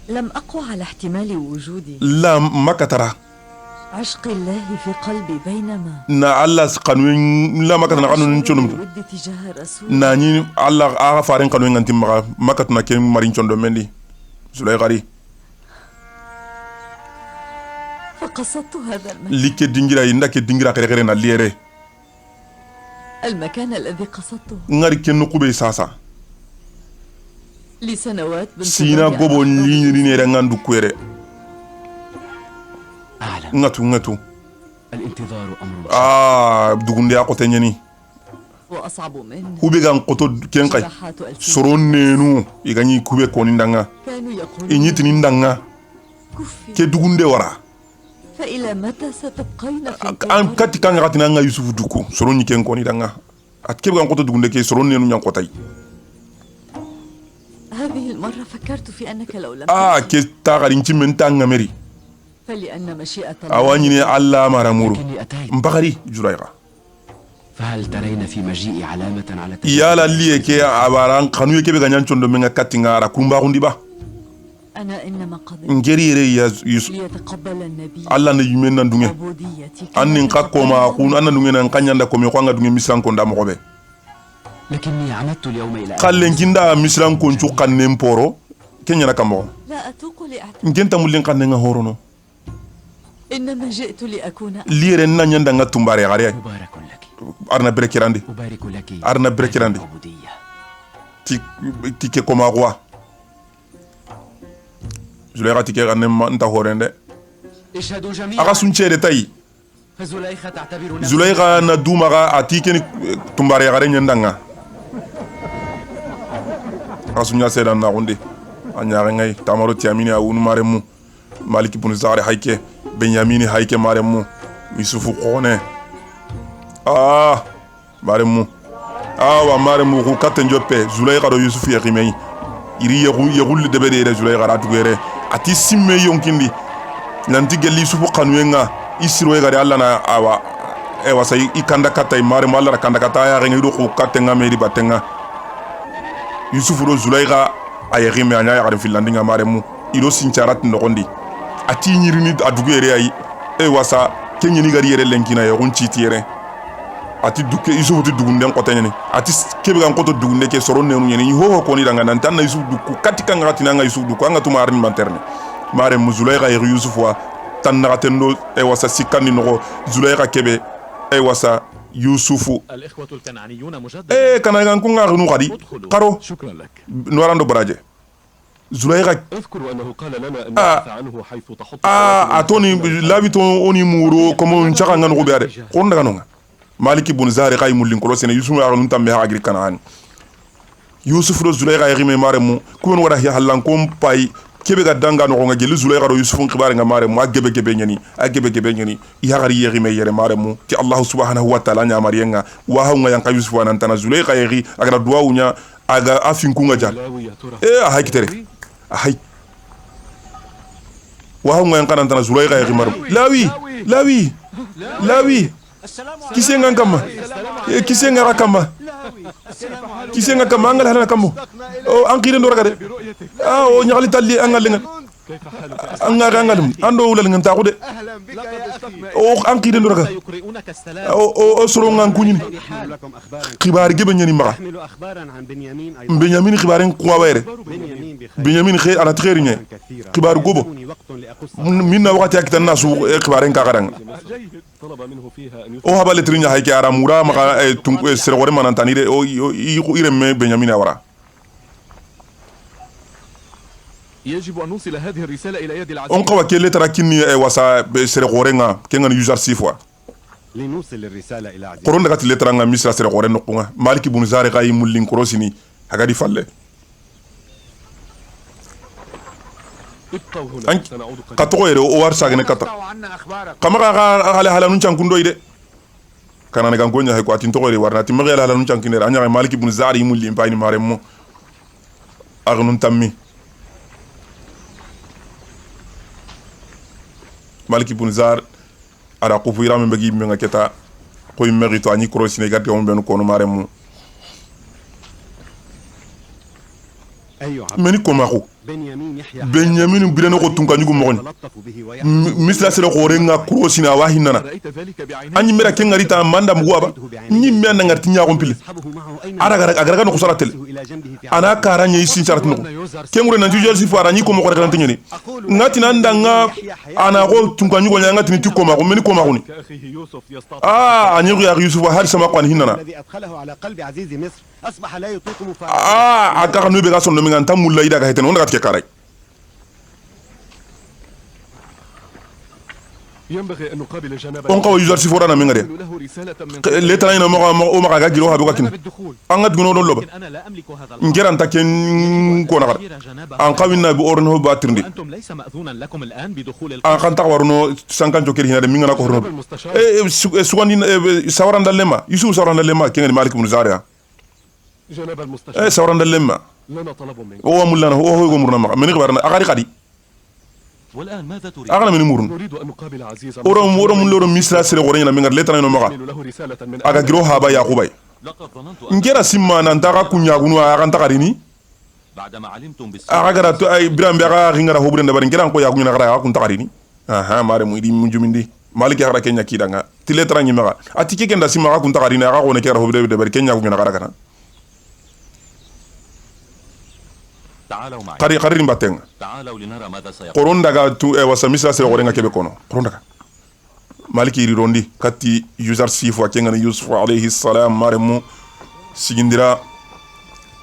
لم أقوى على احتمال وجودي la makatara عشق الله في قلبي بينما na alla kanu la makatana kanu nin condo ود تجاه رسول na ni alla a faren kanu yenga timma makatuna ken marin condo mendi zulay gari فقصدت هذا المكان like dingira inda ke dingira kere kere na liere المكان الذي قصدته ngari ken kube sasa لسنوات sina gobo ni ne rangandu kwere أعلم ngatu الانتظار أمر dugunde a kote nyeni وأصعب منه kube gan koto ken kay شبحات ألسنة soron nenu igani kube koni ndanga كانوا يقولون inyitini ndanga كفي ke dugunde wara فإلى متى ستبقين في an انتظار kati kan gatina nga yusufu duku soron ni ken koni ndanga at kebe gan koto dugunde ke soron nenu nyang kotay هذه المرة فكرت في أنك لو لم ke tagarin cimen tanga meri فلأن مشيئة الله awani ni alla maramuru لكني أتيت mbagari julayga فهل ترين في مجيئي علامة على yala liye ke abaran kanu ye kebe ganyan condo menga katinga ara kumba gundi ba أنا إنما قضيت ngeri yere ya yusuf ليتقبل النبي alla na yumen nan dunge عبوديتي annin kakoma kun anna dunge nan kanyanda ko mi ko anga dunge misran ko ndamo be لكني عمدت اليوم إلى أن kallen kinda misran ko ncu kannen poro kenya na kamo لا أتوق لأعتذر ngenta mullen kannenga horono إنما جئت لأكون liere nan nyanda nga tumbare gare مبارك لك arna brekirandi أبارك لك أرنا بركيراندي. العبودية ti ke koma kwa julega ti ke kanne ma nta horende اشهدوا جميعا aga suncere tay زليخة تعتبر نفسها زليخة ندومغا أتيكني تمباري غارين يندنغا أسونيا سيدان ناغوندي أنياغي تامارو تياميني أونو مارمو مالك بن زاري هايكي بنياميني هايكي مارمو يوسف قوني مارمو ومارمو كو كاتن جوبي زليخة دو يوسف يغيمي iri yegul debe de Zulaykha ratugere ati simme yonkindi nanti gelli sufu kanuenga isiro yegari alla na awa wasa ikanda kata imare malla kanda kata ya rengi do ko katenga meri batenga Yusuf ro Zulaykha ayegime anya ya filandinga maremu iro sincharat ndokondi ati nyirini adugere ay wasa kenyini gari yere lenkina ya gonchitiere ati duke Yusuf tu dugunden kotanyani ati kebe kan koto dugunde ke soro nenu nyeni ho ko ni danga nan tan na Yusuf duku katika ngati na Yusuf duku anga tu marin manterne mare Zulaykha Yusuf wa tan na tendo wasa sikani no Zulaykha kebe wasa Yusufu الإخوة الكنعانيون مجددا kana kan kunga runu kadi karo شكرا لك norando baraje Zulaykha اذكر أنه قال لنا أن نبحث عنه حيث تحط atoni labito oni muro komo nchaka ngano ko beade ko ndaga nonga maliki bun zari kay mulin ko sene Yusuf ya nunta me agri kanaan Yusuf ro Zulaykha yimi maremu ko won wada ya hallan ko pay kebe ga danga no nga gelu Zulaykha ro Yusuf khibar nga maremu agebe gebe nyani ya gari yimi yere maremu ti Allah subhanahu wa ta'ala nya mariyenga wa ha nga yanka Yusuf nan tan Zulaykha yiri aga duwa unya aga afinku nga jal hay kitere hay wa ha nga yanka nan tan Zulaykha yiri maremu lawi kisenga kama kisenga kama kisenga kama angal hala kamo o ankire ndo ragade o nyaali talli angal lenga angal ando wulal ngam taxude o ankire ndo raga o soro ngan kunyini xibaar gebe ñani maxa Benyamin xibaarin ko wayre Benyamin xey ala txeri ñe xibaar gobo minna waxati akitan nasu xibaarin ka garang o habale trinya hayke ara mura maka sere gore manantani de o iremme Benyamin awara يجب أن نوصل هذه الرسالة إلى يد العزيز on qawa kele tara kinni wasa sere gore nga kengan user sifwa لنوصل الرسالة إلى عزيز koron daga tile tara nga misra sere gore nokunga maliki bun zari kay mullin korosini hagadi falle ابقوا هنا سنعود قريبا katogo yere o war sagene kata kama ga hala nun chankundo ide kana ga gonya hay ko atin to gore warna timma ga hala nun chankine anya maliki bun zari mullin bayni maremmo agnun tammi maliki bun zar ara ko fu irame bagi me ngaketa ko mérito ani krosine gatti on ben ko no maremmo أيها meni ko mako بنيامين يحيى Benyamin bilene ko tunka nyugo mo يتلطف به ويحمل misla sere ko renga krosina wa hinana رأيت ذلك بعينيك anyi mera kengarita manda mguaba nyi me na ngarti nya kompile يصحبه معه أين aga no kusaratel إلى جنبه في ana karanya isi charat no kengure nan jujel si fara nyi ko mo ko kan tanyeni ngati nan danga ana ko tunka nyugo nya ngati ni tikko ma ko meni ko ma ko ni كأخيه يوسف يستطيع anyi ya Yusuf har sama ko hinana الذي أدخله على قلب عزيز مصر أصبح لا يطيق مفاعلة aka no be ga sonno mi nganta mulla ida ga heten on ga tike karay ينبغي أن نقابل جناب on qawa user si fora na mengare له رسالة من le tana ina mo o ma ga giro ha be ko kin بالدخول anga duno don loba لكن أنا لا أملك هذا الأمر ngeran ta ken ko na gar an qawinna bi orno ba tirndi وأنتم ليس مأذونا لكم الآن بدخول an kan ta warno sankan joker hina de mi ngana ko horno المستشار sugandi sawaranda lema Yusuf sawaranda lema kenga malik ibn zaria جناب المستشار sawaranda lema لنا طلب منك o mullana o ho go murna ma meni xbarna agari xadi والآن ماذا تريد؟ agana meni murun نريد أن نقابل عزيزا oro mun loro misra sere gore na mengar letana no maga نرسل له رسالة من aga giro haba yaqubay لقد ظننت أن ngera simma nan ta ka kunya gunu aga ta garini بعدما علمتم aga gara to ay birambe aga ngara hobre ndabari ngera ko yagunya gara aga kun ta garini aha mare mu idi munjumindi maliki gara kenya kidanga ti letra nyi maga atike kenda simma aga kun ta garini aga ko ne kera hobre ndabari kenya gunya gara kana تعالوا معي qari mbatenga تعالوا لنرى ماذا سيقول qoron daga tu wasa misra sere gore nga kebe kono qoron daga maliki iri rondi kati user sifu akenga Yusuf alayhi salam maremu sigindira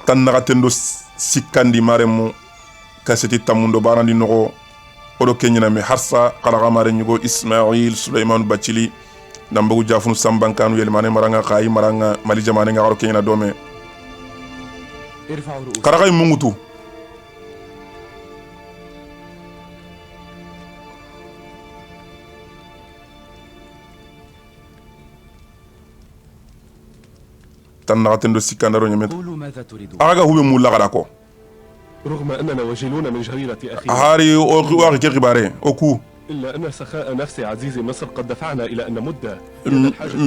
tan naga tendo sikandi maremu kaseti tamundo barandi nogo odo kenyina me harsa qalaga mare nyugo Ismail Sulaiman Bachili nambugu jafunu sambankanu yelmane maranga khayi maranga mali jamane nga garo kenya dome ارفعوا رؤوسكم. karakay mungutu tan nagaten do sikandaro nyamet قولوا ماذا تريدون. aga hube mulla kada ko رغم أننا وجلون من جريرة أخينا hari o waqi ke khibare o ku إلا أن سخاء نفس عزيز مصر قد دفعنا إلى أن نمد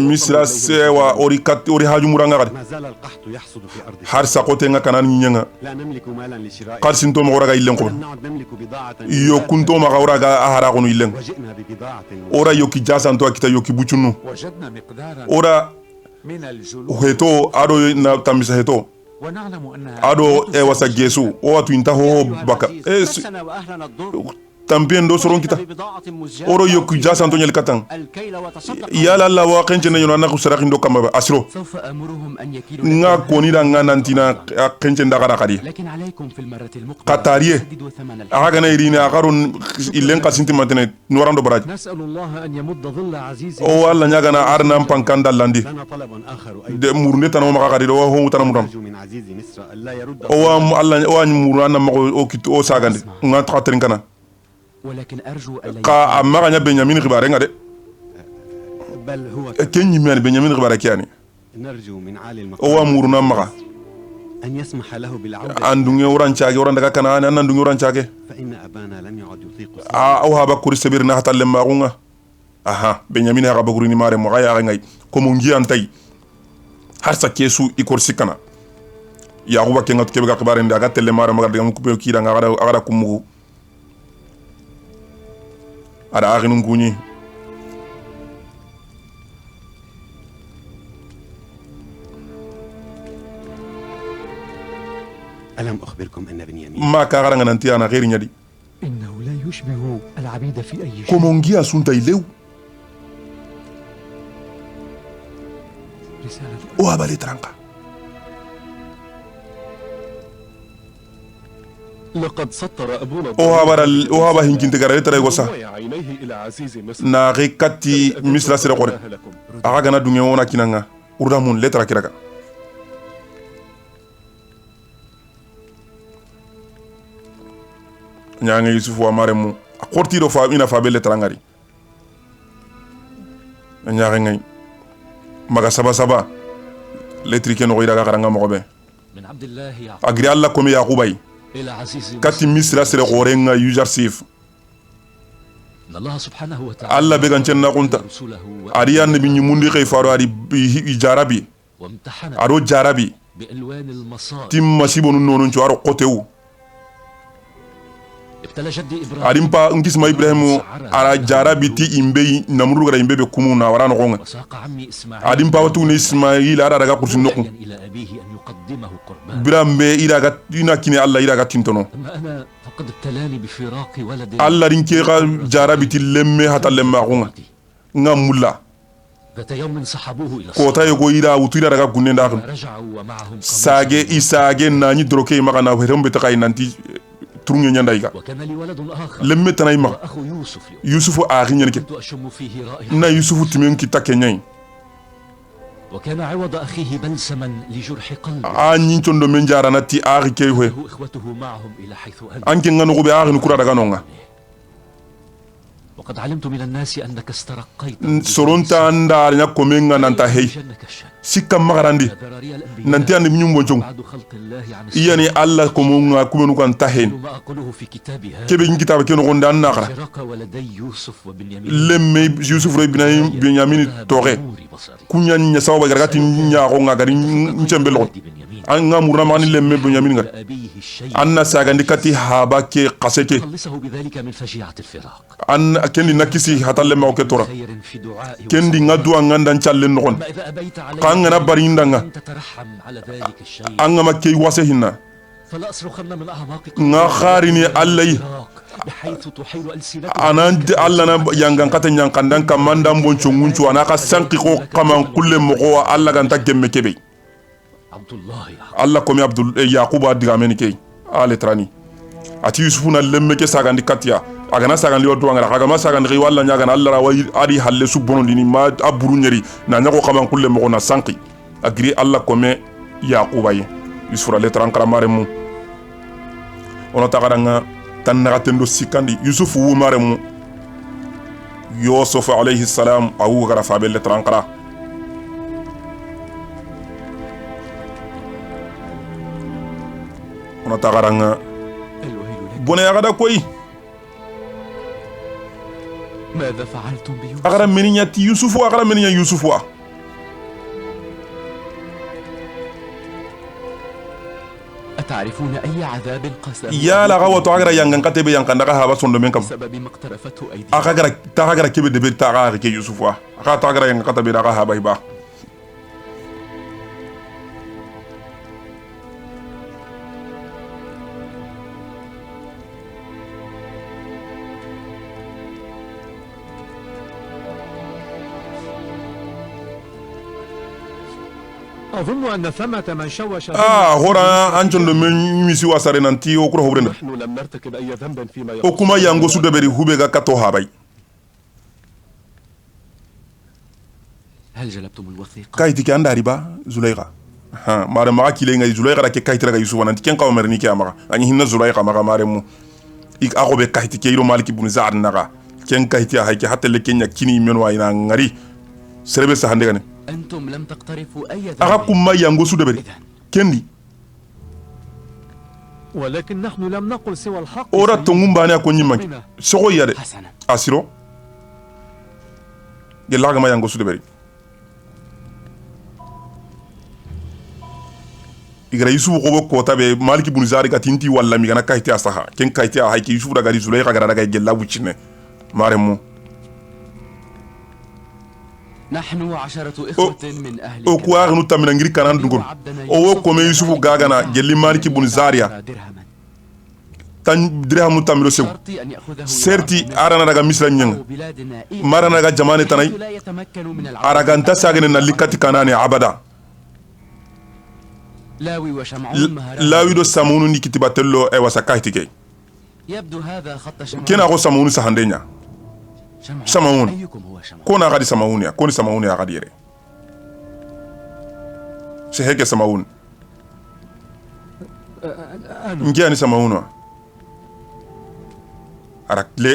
misra sewa ori kat ori haju muranga gadi ما زال القحط يحصد في أرض har sakote nga kanan nyanga لا نملك مالا لشراء qarsin to moraga illen ko لم نعد نملك بضاعة yo kunto ma gawraga ahara ko illen وجئنا ببضاعة ora yoki jasan to akita yoki buchunu وجدنا مقدارا ora من الجلود heto ado na tamisa heto ونعلم أنها ado e wasa gesu o watu inta ho baka مسنا وأهلنا الضر tambien do soron kita ببضاعة مزجاة oro yoki jasan to nyel katan الكيل وتصدق yala la wa kenche na yona na kusarakin do kamba asro سوف أمرهم أن يكيلوا nga لكم. koni da nga nantina kenche ndagara kadi لكن عليكم في المرة المقبلة قطارية. تسددوا ثمن الحمل. aga na irina akarun illen kasinti mantene norando baraj نسأل الله أن يمد ظل عزيز o walla nyaga na arna pankanda landi لنا طلب آخر أيضا de murne tan o maka kadi do ho tan mutam نرجو من عزيز مصر ألا يرد o wa alla o an murana mako o kit o sagande nga takatrin kana ولكن أرجو ألا ka amma ganya benyamin khibare nga de بل هو kenyi men benyamin khibare kiani نرجو من عالي o wa المقام muruna maka أن يسمح له بالعودة andunge uran chage uran daga kana an andunge uran chage فإن أبانا لم يعد يطيق o haba kuri sabir na hatalle magunga aha benyamin ha gabaguri ni mare mo gaya ngai ko mo ngi antai har sa kesu ikor sikana ya kuba kenga tukebe ga khibare ndaga telle mare maga daga mukube kira nga agara kumugu ada aginu kunyi ألم أخبركم أن بنيامين ma ka garanga nanti ana ghairi nyadi إنه لا يشبه العبيد في أي ko شيء. mo ngi asunta ilew رسالة o abale tranka لقد سطر أبونا o haba hinkinte garale tare gosa ضوي عينيه إلى عزيز مصر na ge katti misra sere kore لكم aga gana dunge wona kinanga urda mun letra kiraga nyange yusufu wa maremu akorti do fa ina fa be letra ngari nyaage ngay maga saba saba letri ken go iraga garanga mo be من عبد الله يعقوب agri alla komi yaqubay إلى عزيز مصر. katti misra sere kore nga user sif إن الله سبحانه وتعالى alla be gan cenna kunta رسله ari yan bi nyumundi kay faro ari jarabi وامتحن aro jarabi بألوان المصائب. timma sibonu nonon ci aro qotewu ابتلى جدي إبراهيم arimpa ngisma ibrahimu ara jarabi ti imbe namru gara imbe be kumu na warano gonga وساق عمي إسماعيل arimpa watu ni ismail ara daga kursin nokku داعياً إلى أبيه أن يقدمه قربان. birambe iraga ina kine alla iraga tintono أما أنا فقد ابتلاني بفراق ولد alla rinke ga jarabi ti lemme hata lemma gonga ngamulla ذات يوم سحبوه إلى ko tayo go ira wutura daga gunne ndak رجعوا ومعهم sage isage nani droke magana herombe takay nanti turunge nyandaiga وكان لي ولد آخر lemme tanay ma وأخو يوسف yusufu aghi nyenke كنت أشم فيه رائحة na yusufu timen ki takenyai وكان عوض أخيه بلسما لجرح قلبه anyi chondo men jarana ti aghi ke hwe هو إخوته معهم إلى حيث أنت. anke ngano go be aghi nukura daga nonga وقد علمت من الناس أنك استرقيت soronta ndar nya komenga nanta hey جنك الشن sikka magarandi ذراري الأنبياء nanti andi minyum bonchong بعد خلق الله عن iyani alla komunga kumenu kan tahen ما أقوله في كتابي هذا kebe ngitaba keno gonda nakara فراق ولدي يوسف وبنيامين lemme yusuf ro ibn benyamin toge نور بصري kunyan nya sawa garagati nya ko ngagari nchembelo بنيامين an ngamurna mani lemme benyamin ngar أبيه الشيء anna sagandi kati haba ke qaseke خلصه بذلك من فجيعة الفراق an kendi nakisi hatalle ma ke tora خير في دعائي kendi ngadu nganda challe nogon ما إذا أبيت علي kangana barindanga أن تترحم على ذلك الشيء angama ke wase hinna فلا أصرخن من أعماق nga kharini allai الفراق بحيث تحيل ألسنتهم anan alla na yangan kata nyankandan kamanda mboncho ngunchu anaka sanki ko kaman kulle mogo alla ganta gemme kebe عبد الله يعقوب alla komi abdul yaqub adiga men kay ale trani ati yusufu na lemme ke sagandi katya agana sagandi o duangara agama sagandi walla nyaga na Allah wa adi halle subbono dini ma aburu nyeri na nyako kaman kulle mo na sanki agri Allah kome yaquba yi yusufra le trankara maremu ono tagaranga tannaga tendo sikandi yusuf wu maremu yusuf alayhi salam awu gara fa belle trankara ono tagaranga bone yagada koy ماذا فعلتم بيوسف؟ أغرى مني يوسف وأغرى مني يوسف أتعرفون أي عذاب قسى؟ يا لا غوة أغرى يانغان كتب يانغان دغها بسون دومينكم بسبب ما اقترفته أيديهم أغرى تغرى كيف دبي تغرى كي يوسف أغرى تغرى يانغان كتب دغها بايبا أظن أن ثمة من شوش هورا أنجن من ميسي واساري نانتي وكره هورنا نحن لم نرتكب أي ذنب فيما يخص وكما يانغو سودبري هوبيغا كاتوها باي هل جلبتم الوثيقة؟ كايتي كان داريبا زليغا ها مار ما كيلي غاي زليغا راكي كايتي راغا يوسف نانتي كان قاو مرني كي امغا اني هنا زليغا مغا مارمو إك أغوبي كايتي كيرو مالكي بن زعد نغا كين كايتي هايكي حتى اللي كينيا كيني من واينا غاري سربي ساندغاني أنتم لم تقترفوا أي ذنب أغاكم ما يانغو سودبري كندي ولكن نحن لم نقل سوى الحق أورا تونغوم بانيا كوني مانكي سوغو يادي حسنا أسيرو يلاغا ما يانغو سودبري igara yusufu ko kota be maliki bun zari katinti walla mi gana kayti asaha ken kayti a hayki yusufu daga rizulay gara daga gella bucine maremu نحن 10 إخوة من أهل o ko agnu tamina ngiri kanan dugum o wo ko me yusufu gagana gelli maliki bun zaria tan dirham tamiro segu serti arana daga misra nyang marana daga jamane tanay araganta sagene na likati kanane abada لاوي وشمعون لاوي دو سامونو ني كتباتلو اي وسكايتي كي يبدو هذا خط شمعون كنا غو سامونو سهندنيا شمعون أيكم هو شمعون كونا غادي سامونيا كوني سامونيا غادي يري شهيك سامون نجاني سامونو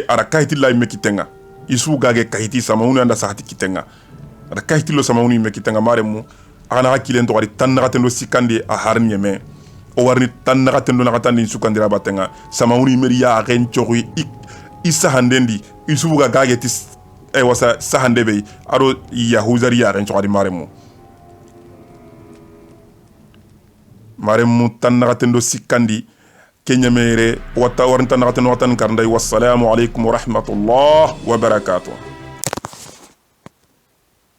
arakahiti la ime kitenga isu gage kahiti samaunu anda sahati kitenga arakahiti lo samaunu ime kitenga maremu ana hakilen to gari tannagaten sikandi a harnyeme o warni tannagaten do nagatandi sukandira batenga samaunu ime ya ren chori isa handendi isu gage tis e wasa sahandebe aro yahuzari ya ren chori maremu tannagaten do sikandi كenya mere wata warnta nagaten watan karndai wassalamu alaikum warahmatullahi wabarakatuh